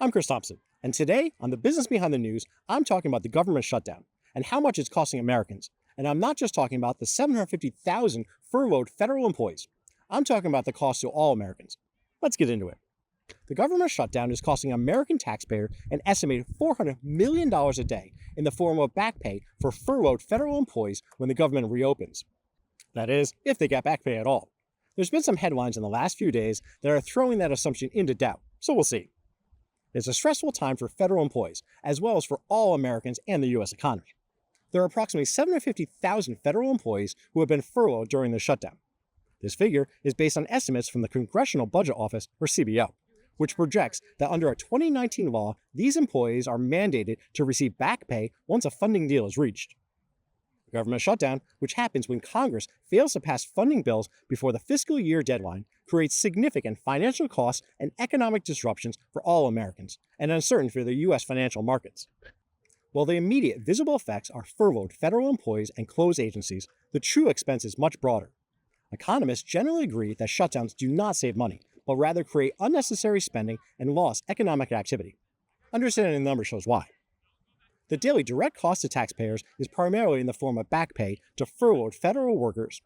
I'm Chris Thompson, and today on The Business Behind the News, I'm talking about the government shutdown and how much it's costing Americans. And I'm not just talking about the 750,000 furloughed federal employees. I'm talking about the cost to all Americans. Let's get into it. The government shutdown is costing American taxpayers an estimated $400 million a day in the form of back pay for furloughed federal employees when the government reopens. That is, if they get back pay at all. There's been some headlines in the last few days that are throwing that assumption into doubt, so we'll see. It's a stressful time for federal employees, as well as for all Americans and the U.S. economy. There are approximately 750,000 federal employees who have been furloughed during the shutdown. This figure is based on estimates from the Congressional Budget Office, or CBO, which projects that under a 2019 law, these employees are mandated to receive back pay once a funding deal is reached. The government shutdown, which happens when Congress fails to pass funding bills before the fiscal year deadline, creates significant financial costs and economic disruptions for all Americans, and uncertainty for the U.S. financial markets. While the immediate visible effects are furloughed federal employees and closed agencies, the true expense is much broader. Economists generally agree that shutdowns do not save money, but rather create unnecessary spending and lost economic activity. Understanding the numbers shows why. The daily direct cost to taxpayers is primarily in the form of back pay to furloughed federal workers.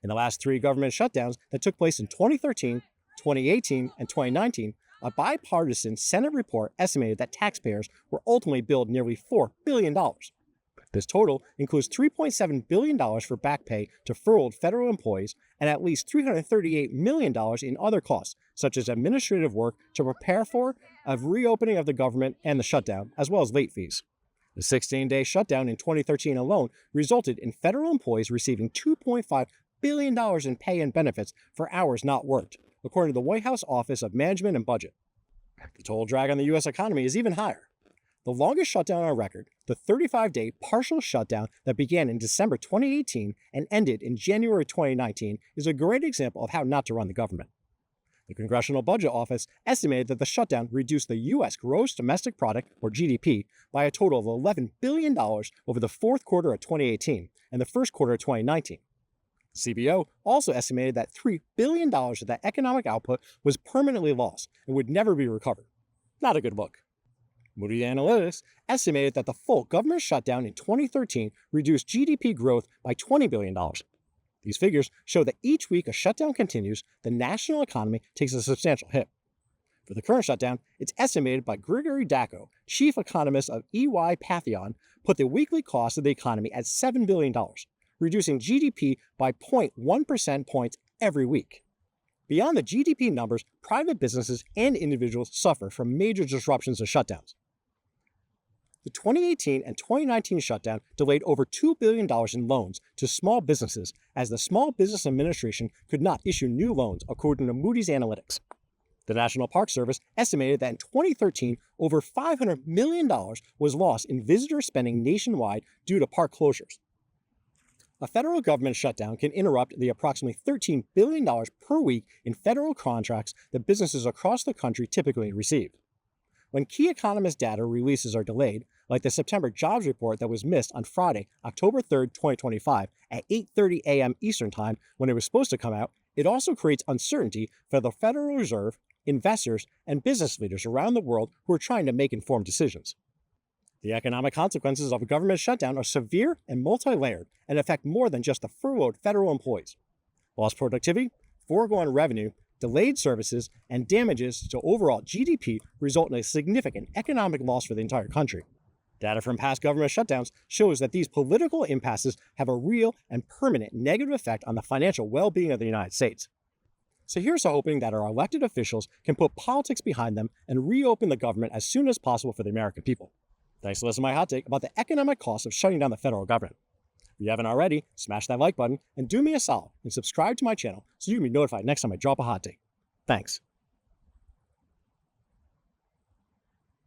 In the last three government shutdowns that took place in 2013, 2018, and 2019, a bipartisan Senate report estimated that taxpayers were ultimately billed nearly $4 billion. This total includes $3.7 billion for back pay to furloughed federal employees and at least $338 million in other costs, such as administrative work to prepare for a reopening of the government and the shutdown, as well as late fees. The 16-day shutdown in 2013 alone resulted in federal employees receiving $2.5 billion in pay and benefits for hours not worked, according to the White House Office of Management and Budget. The total drag on the U.S. economy is even higher. The longest shutdown on record, the 35-day partial shutdown that began in December 2018 and ended in January 2019, is a great example of how not to run the government. The Congressional Budget Office estimated that the shutdown reduced the U.S. gross domestic product, or GDP, by a total of $11 billion over the fourth quarter of 2018 and the first quarter of 2019. CBO also estimated that $3 billion of that economic output was permanently lost and would never be recovered. Not a good look. Moody's Analytics estimated that the full government shutdown in 2013 reduced GDP growth by $20 billion. These figures show that each week a shutdown continues, the national economy takes a substantial hit. For the current shutdown, it's estimated by Gregory Dacko, chief economist of EY Patheon, put the weekly cost of the economy at $7 billion, reducing GDP by 0.1% points every week. Beyond the GDP numbers, private businesses and individuals suffer from major disruptions to shutdowns. The 2018 and 2019 shutdown delayed over $2 billion in loans to small businesses as the Small Business Administration could not issue new loans, according to Moody's Analytics. The National Park Service estimated that in 2013, over $500 million was lost in visitor spending nationwide due to park closures. A federal government shutdown can interrupt the approximately $13 billion per week in federal contracts that businesses across the country typically receive. When key economist data releases are delayed, like the September jobs report that was missed on Friday, October 3, 2025, at 8:30 a.m. Eastern Time when it was supposed to come out, it also creates uncertainty for the Federal Reserve, investors, and business leaders around the world who are trying to make informed decisions. The economic consequences of a government shutdown are severe and multi-layered and affect more than just the furloughed federal employees. Lost productivity, foregone revenue, delayed services, and damages to overall GDP result in a significant economic loss for the entire country. Data from past government shutdowns shows that these political impasses have a real and permanent negative effect on the financial well-being of the United States. So here's to hoping that our elected officials can put politics behind them and reopen the government as soon as possible for the American people. Thanks for listening to my hot take about the economic cost of shutting down the federal government. If you haven't already, smash that like button and do me a solid and subscribe to my channel so you can be notified next time I drop a hot take. Thanks.